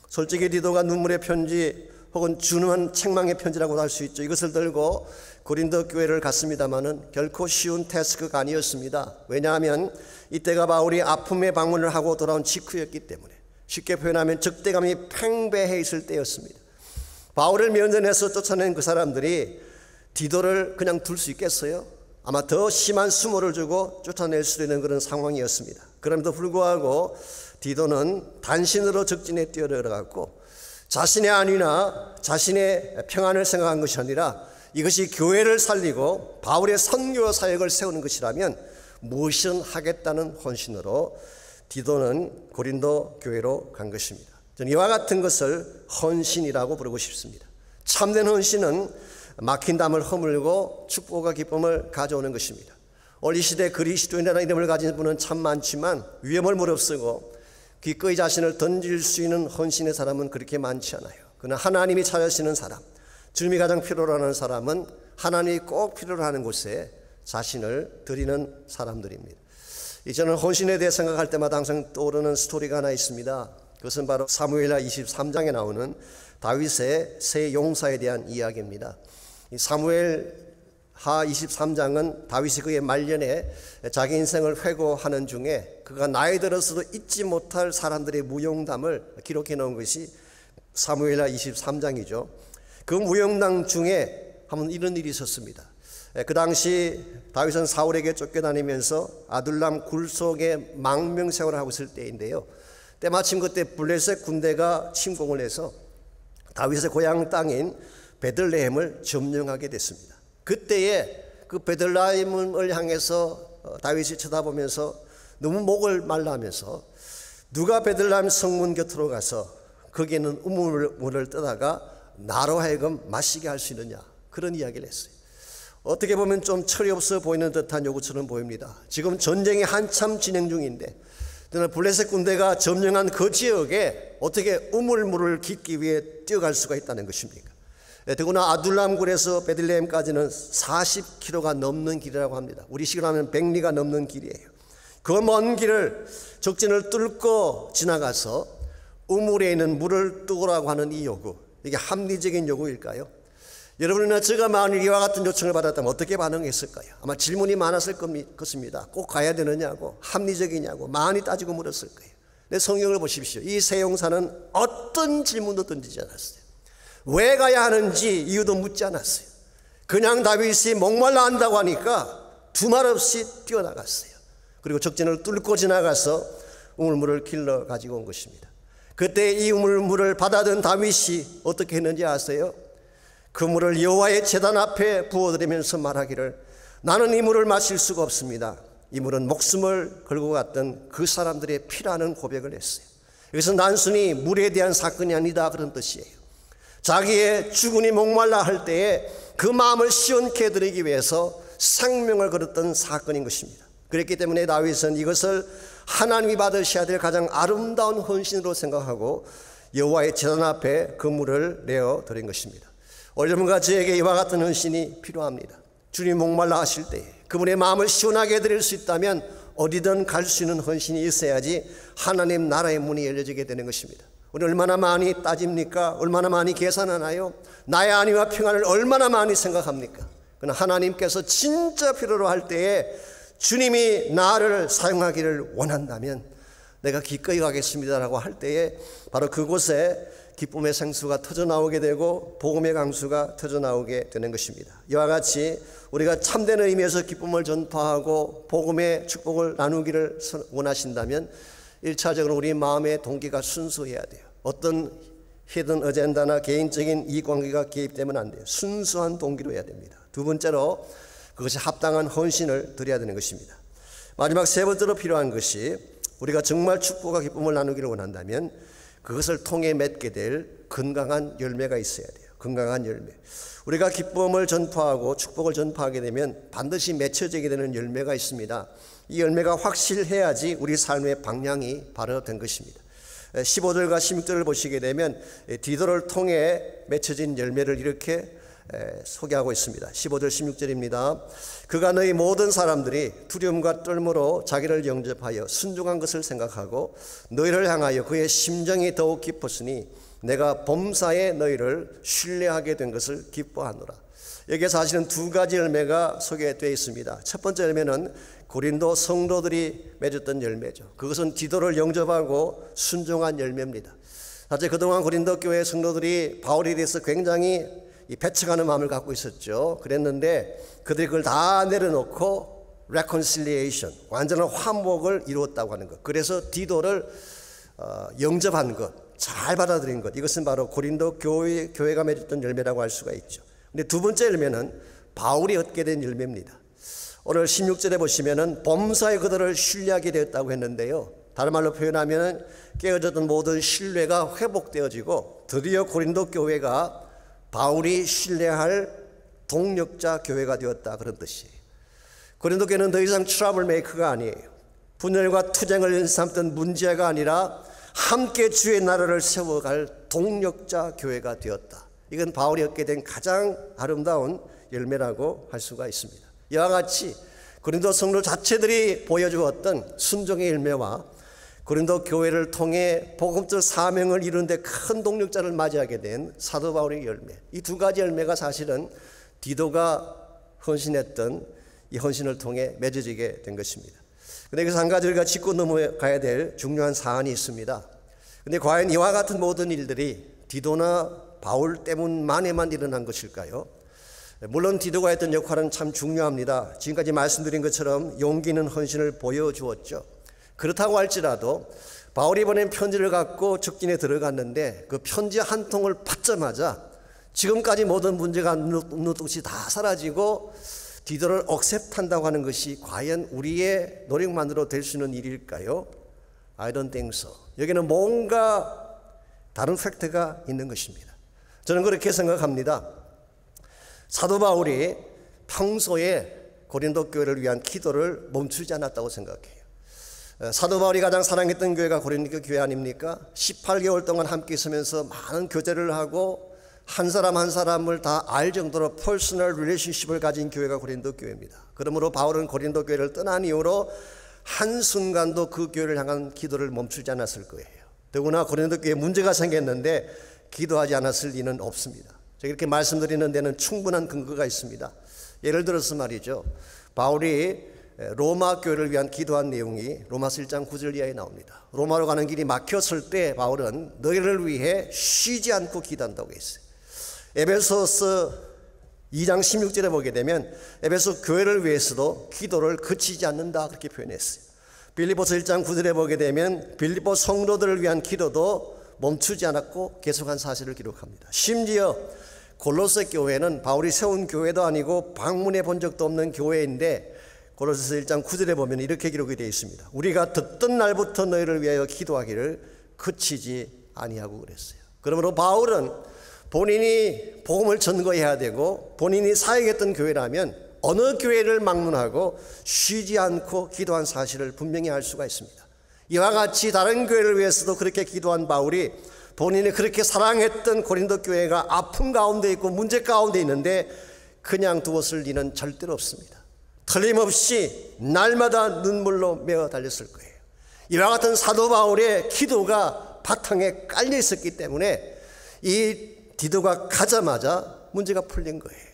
S4: 솔직히 디도가 눈물의 편지 혹은 준한 책망의 편지라고 할 수 있죠. 이것을 들고 고린도 교회를 갔습니다마는 결코 쉬운 태스크가 아니었습니다. 왜냐하면 이때가 바울이 아픔의 방문을 하고 돌아온 직후였기 때문에, 쉽게 표현하면 적대감이 팽배해 있을 때였습니다. 바울을 면전해서 쫓아낸 그 사람들이 디도를 그냥 둘 수 있겠어요? 아마 더 심한 수모를 주고 쫓아낼 수 있는 그런 상황이었습니다. 그럼에도 불구하고 디도는 단신으로 적진에 뛰어들어갔고 자신의 안위나 자신의 평안을 생각한 것이 아니라 이것이 교회를 살리고 바울의 선교 사역을 세우는 것이라면 무엇이든 하겠다는 헌신으로 디도는 고린도 교회로 간 것입니다. 저는 이와 같은 것을 헌신이라고 부르고 싶습니다. 참된 헌신은 막힌 담을 허물고 축복과 기쁨을 가져오는 것입니다. 오늘 이 시대 그리스도인이라는 이름을 가진 분은 참 많지만 위험을 무릅쓰고 기꺼이 자신을 던질 수 있는 헌신의 사람은 그렇게 많지 않아요. 그러나 하나님이 찾으시는 사람, 주님이 가장 필요로 하는 사람은 하나님이 꼭 필요로 하는 곳에 자신을 드리는 사람들입니다. 저는 헌신에 대해 생각할 때마다 항상 떠오르는 스토리가 하나 있습니다. 그것은 바로 사무엘하 23장에 나오는 다윗의 세 용사에 대한 이야기입니다. 이 사무엘하 23장은 다윗이 그의 말년에 자기 인생을 회고하는 중에 그가 나이 들어서도 잊지 못할 사람들의 무용담을 기록해 놓은 것이 사무엘하 23장이죠. 그 무용담 중에 한번 이런 일이 있었습니다. 그 당시 다윗은 사울에게 쫓겨다니면서 아둘람 굴 속에 망명생활을 하고 있을 때인데요, 때마침 그때 블레셋 군대가 침공을 해서 다윗의 고향 땅인 베들레헴을 점령하게 됐습니다. 그때에 그 베들레헴을 향해서 다윗이 쳐다보면서 너무 목을 말라하면서 누가 베들레헴 성문 곁으로 가서 거기에는 우물을 떠다가 나로 하여금 마시게 할 수 있느냐, 그런 이야기를 했어요. 어떻게 보면 좀 철이 없어 보이는 듯한 요구처럼 보입니다. 지금 전쟁이 한참 진행 중인데 블레셋 군대가 점령한 그 지역에 어떻게 우물물을 깃기 위해 뛰어갈 수가 있다는 것입니까? 더구나 아둘람굴에서 베들레헴까지는 40km가 넘는 길이라고 합니다. 우리 식으로 하면 100리가 넘는 길이에요. 그 먼 길을 적진을 뚫고 지나가서 우물에 있는 물을 뜨거라고 하는 이 요구, 이게 합리적인 요구일까요? 여러분이나 제가 만일 이와 같은 요청을 받았다면 어떻게 반응했을까요? 아마 질문이 많았을 것입니다. 꼭 가야 되느냐고, 합리적이냐고 많이 따지고 물었을 거예요. 근데 성경을 보십시오. 이 세 용사는 어떤 질문도 던지지 않았어요. 왜 가야 하는지 이유도 묻지 않았어요. 그냥 다윗이 목말라 한다고 하니까 두말 없이 뛰어나갔어요. 그리고 적진을 뚫고 지나가서 우물물을 길러 가지고 온 것입니다. 그때 이 우물물을 받아든 다윗이 어떻게 했는지 아세요? 그 물을 여호와의 제단 앞에 부어드리면서 말하기를 나는 이 물을 마실 수가 없습니다. 이 물은 목숨을 걸고 갔던 그 사람들의 피라는 고백을 했어요. 이것은 단순히 물에 대한 사건이 아니다 그런 뜻이에요. 자기의 죽으니 목말라 할 때에 그 마음을 시원케 해드리기 위해서 생명을 걸었던 사건인 것입니다. 그렇기 때문에 다윗은 이것을 하나님이 받으셔야 될 가장 아름다운 헌신으로 생각하고 여호와의 제단 앞에 그 물을 내어드린 것입니다. 오늘과 저에게 이와 같은 헌신이 필요합니다. 주님 목말라 하실 때에 그분의 마음을 시원하게 해드릴 수 있다면 어디든 갈 수 있는 헌신이 있어야지 하나님 나라의 문이 열려지게 되는 것입니다. 우리 얼마나 많이 따집니까? 얼마나 많이 계산하나요? 나의 안위와 평안을 얼마나 많이 생각합니까? 그러나 하나님께서 진짜 필요로 할 때에 주님이 나를 사용하기를 원한다면 내가 기꺼이 가겠습니다라고 할 때에 바로 그곳에 기쁨의 생수가 터져나오게 되고 복음의 강수가 터져나오게 되는 것입니다. 이와 같이 우리가 참된 의미에서 기쁨을 전파하고 복음의 축복을 나누기를 원하신다면 1차적으로 우리 마음의 동기가 순수해야 돼요. 어떤 히든 어젠다나 개인적인 이익관계가 개입되면 안 돼요. 순수한 동기로 해야 됩니다. 두 번째로 그것이 합당한 헌신을 드려야 되는 것입니다. 마지막 세 번째로 필요한 것이 우리가 정말 축복과 기쁨을 나누기를 원한다면 그것을 통해 맺게 될 건강한 열매가 있어야 돼요. 건강한 열매. 우리가 기쁨을 전파하고 축복을 전파하게 되면 반드시 맺혀지게 되는 열매가 있습니다. 이 열매가 확실해야지 우리 삶의 방향이 바로 된 것입니다. 15절과 16절을 보시게 되면 디도를 통해 맺혀진 열매를 이렇게 소개하고 있습니다. 15절 16절입니다. 그가 너희 모든 사람들이 두려움과 떨므로 자기를 영접하여 순종한 것을 생각하고 너희를 향하여 그의 심정이 더욱 깊었으니 내가 범사에 너희를 신뢰하게 된 것을 기뻐하노라. 여기에 사실은 두 가지 열매가 소개되어 있습니다. 첫 번째 열매는 고린도 성도들이 맺었던 열매죠. 그것은 디도를 영접하고 순종한 열매입니다. 사실 그동안 고린도 교회 성도들이 바울에 대해서 굉장히 배척하는 마음을 갖고 있었죠. 그랬는데 그들이 그걸 다 내려놓고 reconciliation, 완전한 화목을 이루었다고 하는 것. 그래서 디도를 영접한 것, 잘 받아들인 것. 이것은 바로 고린도 교회가 맺었던 열매라고 할 수가 있죠. 근데 두 번째 열매는 바울이 얻게 된 열매입니다. 오늘 16절에 보시면은 범사에 그들을 신뢰하게 되었다고 했는데요. 다른 말로 표현하면 깨어졌던 모든 신뢰가 회복되어지고 드디어 고린도 교회가 바울이 신뢰할 동력자 교회가 되었다 그런 뜻이에요. 고린도 교회는 더 이상 트러블 메이커가 아니에요. 분열과 투쟁을 일삼던 문제가 아니라 함께 주의 나라를 세워갈 동력자 교회가 되었다. 이건 바울이 얻게 된 가장 아름다운 열매라고 할 수가 있습니다. 이와 같이 고린도 성도 자체들이 보여주었던 순종의 열매와 고린도 교회를 통해 복음적 사명을 이루는 데 큰 동력자를 맞이하게 된 사도 바울의 열매, 이 두 가지 열매가 사실은 디도가 헌신했던 이 헌신을 통해 맺어지게 된 것입니다. 그런데 여기서 한 가지 우리가 짚고 넘어가야 될 중요한 사안이 있습니다. 그런데 과연 이와 같은 모든 일들이 디도나 바울 때문만에만 일어난 것일까요? 물론 디도가 했던 역할은 참 중요합니다. 지금까지 말씀드린 것처럼 용기 있는 헌신을 보여주었죠. 그렇다고 할지라도 바울이 보낸 편지를 갖고 적진에 들어갔는데 그 편지 한 통을 받자마자 지금까지 모든 문제가 눈뜨시 다 사라지고 디도를 억셉트한다고 하는 것이 과연 우리의 노력만으로 될 수 있는 일일까요? I don't think so. 여기는 뭔가 다른 팩트가 있는 것입니다. 저는 그렇게 생각합니다. 사도 바울이 평소에 고린도 교회를 위한 기도를 멈추지 않았다고 생각해요. 사도 바울이 가장 사랑했던 교회가 고린도 교회 아닙니까? 18개월 동안 함께 있으면서 많은 교제를 하고 한 사람 한 사람을 다 알 정도로 퍼스널 릴레이션십을 가진 교회가 고린도 교회입니다. 그러므로 바울은 고린도 교회를 떠난 이후로 한순간도 그 교회를 향한 기도를 멈추지 않았을 거예요. 더구나 고린도 교회에 문제가 생겼는데 기도하지 않았을 리는 없습니다. 제가 이렇게 말씀드리는 데는 충분한 근거가 있습니다. 예를 들어서 말이죠, 바울이 로마 교회를 위한 기도한 내용이 로마서 1장 9절 이하에 나옵니다. 로마로 가는 길이 막혔을 때 바울은 너희를 위해 쉬지 않고 기도한다고 했어요. 에베소서 2장 16절에 보게 되면 에베소 교회를 위해서도 기도를 그치지 않는다 그렇게 표현했어요. 빌립보서 1장 9절에 보게 되면 빌립보 성도들을 위한 기도도 멈추지 않았고 계속한 사실을 기록합니다. 심지어 골로새 교회는 바울이 세운 교회도 아니고 방문해 본 적도 없는 교회인데 골로새서 1장 9절에 보면 이렇게 기록이 되어 있습니다. 우리가 듣던 날부터 너희를 위하여 기도하기를 그치지 아니하고 그랬어요. 그러므로 바울은 본인이 복음을 전거해야 되고 본인이 사역했던 교회라면 어느 교회를 막론하고 쉬지 않고 기도한 사실을 분명히 알 수가 있습니다. 이와 같이 다른 교회를 위해서도 그렇게 기도한 바울이 본인이 그렇게 사랑했던 고린도 교회가 아픔 가운데 있고 문제 가운데 있는데 그냥 두었을 리는 절대로 없습니다. 틀림없이 날마다 눈물로 메어 달렸을 거예요. 이와 같은 사도 바울의 기도가 바탕에 깔려 있었기 때문에 이 디도가 가자마자 문제가 풀린 거예요.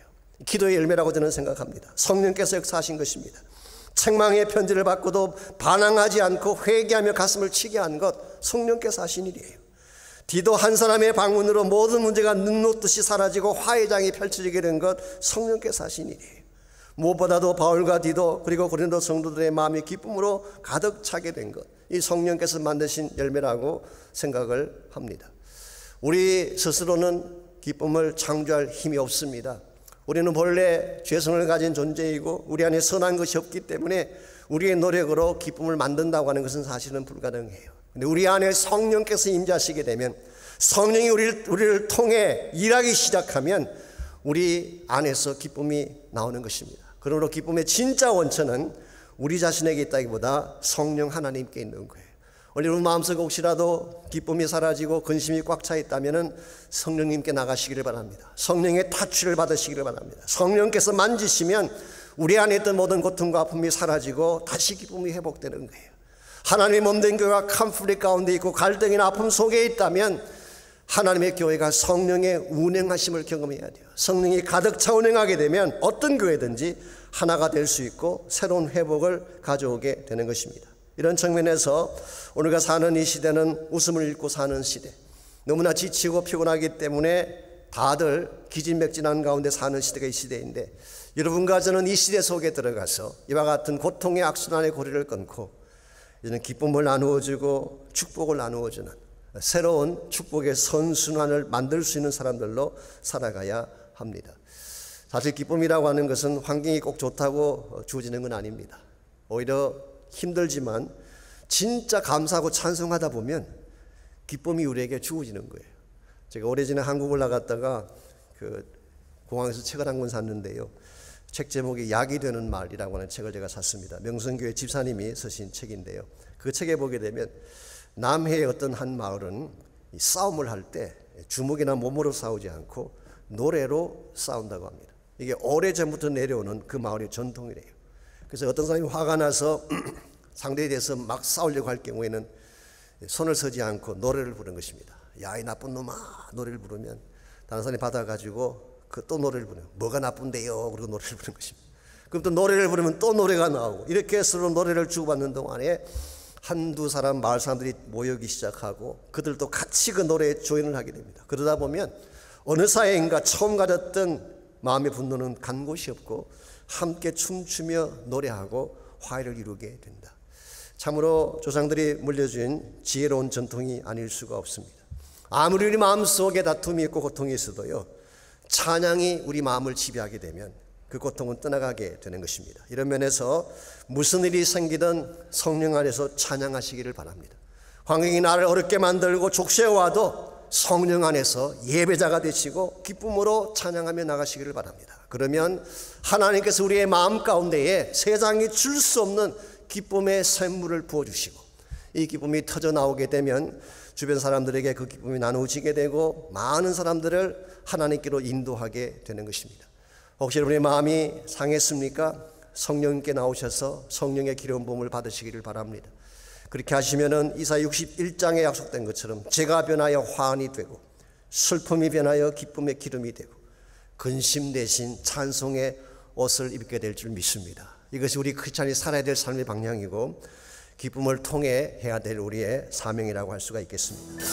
S4: 기도의 열매라고 저는 생각합니다. 성령께서 역사하신 것입니다. 책망의 편지를 받고도 반항하지 않고 회개하며 가슴을 치게 한 것 성령께서 하신 일이에요. 디도 한 사람의 방문으로 모든 문제가 눈 녹듯이 사라지고 화해장이 펼쳐지게 된 것 성령께서 하신 일이에요. 무엇보다도 바울과 디도 그리고 고린도 성도들의 마음이 기쁨으로 가득 차게 된 것, 이 성령께서 만드신 열매라고 생각을 합니다. 우리 스스로는 기쁨을 창조할 힘이 없습니다. 우리는 본래 죄성을 가진 존재이고 우리 안에 선한 것이 없기 때문에 우리의 노력으로 기쁨을 만든다고 하는 것은 사실은 불가능해요. 근데 우리 안에 성령께서 임재하시게 되면, 성령이 우리를 통해 일하기 시작하면 우리 안에서 기쁨이 나오는 것입니다. 그러므로 기쁨의 진짜 원천은 우리 자신에게 있다기보다 성령 하나님께 있는 거예요. 여러분 마음속에 혹시라도 기쁨이 사라지고 근심이 꽉 차 있다면 성령님께 나가시기를 바랍니다. 성령의 타취를 받으시기를 바랍니다. 성령께서 만지시면 우리 안에 있던 모든 고통과 아픔이 사라지고 다시 기쁨이 회복되는 거예요. 하나님의 몸된 교회가 컴플릿 가운데 있고 갈등이나 아픔 속에 있다면 하나님의 교회가 성령의 운행하심을 경험해야 돼요. 성령이 가득 차 운행하게 되면 어떤 교회든지 하나가 될 수 있고 새로운 회복을 가져오게 되는 것입니다. 이런 측면에서 우리가 사는 이 시대는 웃음을 잃고 사는 시대, 너무나 지치고 피곤하기 때문에 다들 기진맥진한 가운데 사는 시대가 이 시대인데, 여러분과 저는 이 시대 속에 들어가서 이와 같은 고통의 악순환의 고리를 끊고 이제는 기쁨을 나누어주고 축복을 나누어주는 새로운 축복의 선순환을 만들 수 있는 사람들로 살아가야 합니다. 사실 기쁨이라고 하는 것은 환경이 꼭 좋다고 주어지는 건 아닙니다. 오히려 힘들지만 진짜 감사하고 찬송하다 보면 기쁨이 우리에게 주어지는 거예요. 제가 오래전에 한국을 나갔다가 공항에서 책을 한 권 샀는데요. 책 제목이 약이 되는 말이라고 하는 책을 제가 샀습니다. 명성교회 집사님이 쓰신 책인데요. 그 책에 보게 되면 남해의 어떤 한 마을은 싸움을 할 때 주먹이나 몸으로 싸우지 않고 노래로 싸운다고 합니다. 이게 오래전부터 내려오는 그 마을의 전통이래요. 그래서 어떤 사람이 화가 나서 상대에 대해서 막 싸우려고 할 경우에는 손을 서지 않고 노래를 부르는 것입니다. 야, 이 나쁜 놈아, 노래를 부르면 다른 사람이 받아가지고 또 노래를 부르면 뭐가 나쁜데요? 그리고 노래를 부르는 것입니다. 그럼 또 노래를 부르면 또 노래가 나오고, 이렇게 서로 노래를 주고받는 동안에 한두 사람, 마을 사람들이 모이기 시작하고 그들도 같이 그 노래에 조인을 하게 됩니다. 그러다 보면 어느 사회인가 처음 가졌던 마음의 분노는 간 곳이 없고 함께 춤추며 노래하고 화해를 이루게 된다. 참으로 조상들이 물려준 지혜로운 전통이 아닐 수가 없습니다. 아무리 우리 마음속에 다툼이 있고 고통이 있어도요, 찬양이 우리 마음을 지배하게 되면 그 고통은 떠나가게 되는 것입니다. 이런 면에서 무슨 일이 생기든 성령 안에서 찬양하시기를 바랍니다. 환경이 나를 어렵게 만들고 족쇄와도 성령 안에서 예배자가 되시고 기쁨으로 찬양하며 나가시기를 바랍니다. 그러면 하나님께서 우리의 마음 가운데에 세상이 줄 수 없는 기쁨의 샘물을 부어주시고, 이 기쁨이 터져 나오게 되면 주변 사람들에게 그 기쁨이 나누어지게 되고 많은 사람들을 하나님께로 인도하게 되는 것입니다. 혹시 여러분의 마음이 상했습니까? 성령님께 나오셔서 성령의 기름 부음을 받으시기를 바랍니다. 그렇게 하시면은 이사야 61장에 약속된 것처럼 죄가 변하여 화환이 되고 슬픔이 변하여 기쁨의 기름이 되고 근심 대신 찬송의 옷을 입게 될 줄 믿습니다. 이것이 우리 크리스찬이 살아야 될 삶의 방향이고 기쁨을 통해 해야 될 우리의 사명이라고 할 수가 있겠습니다.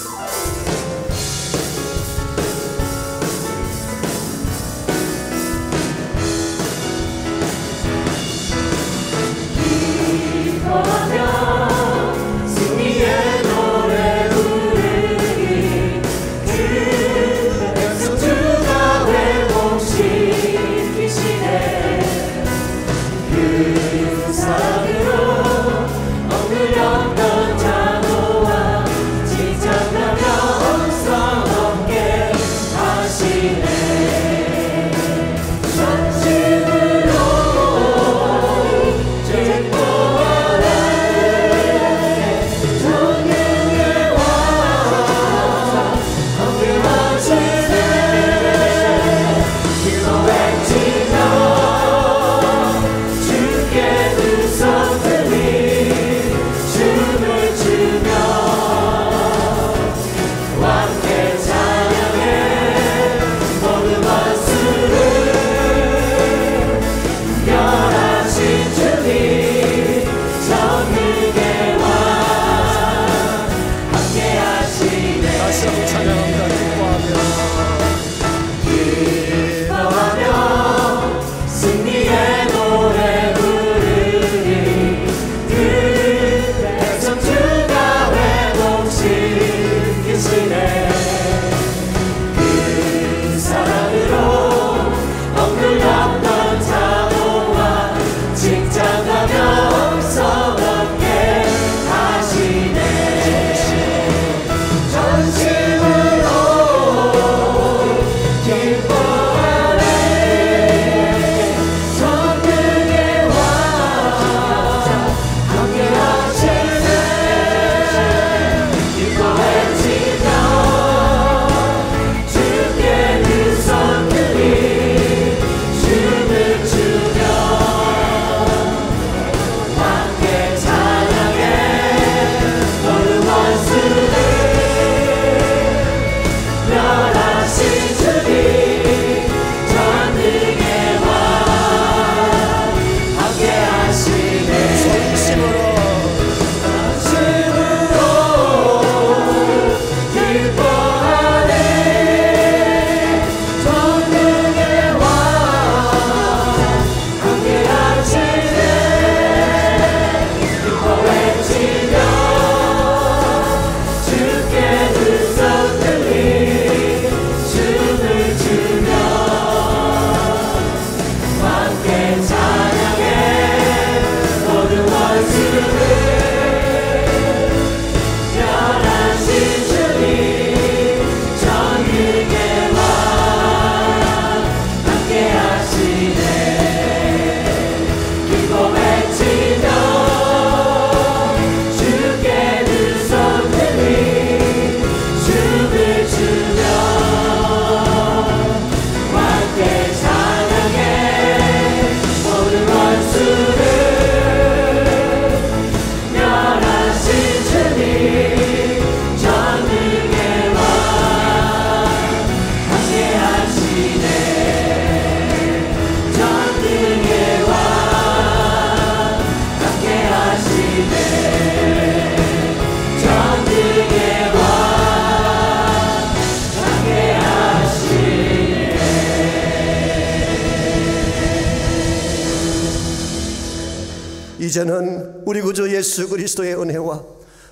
S4: 이제는 우리 구주 예수 그리스도의 은혜와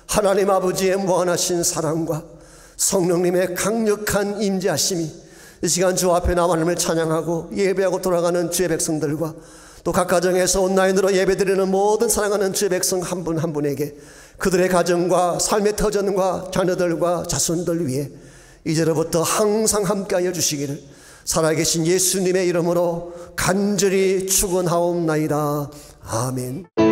S4: 하나님 아버지의 무한하신 사랑과 성령님의 강력한 임재하심이 이 시간 주 앞에 나와 하나님을 찬양하고 예배하고 돌아가는 주의 백성들과 또 각 가정에서 온라인으로 예배드리는 모든 사랑하는 주의 백성 한 분 한 분에게 그들의 가정과 삶의 터전과 자녀들과 자손들 위해 이제로부터 항상 함께하여 주시기를 살아계신 예수님의 이름으로 간절히 축원하옵나이다. 아멘.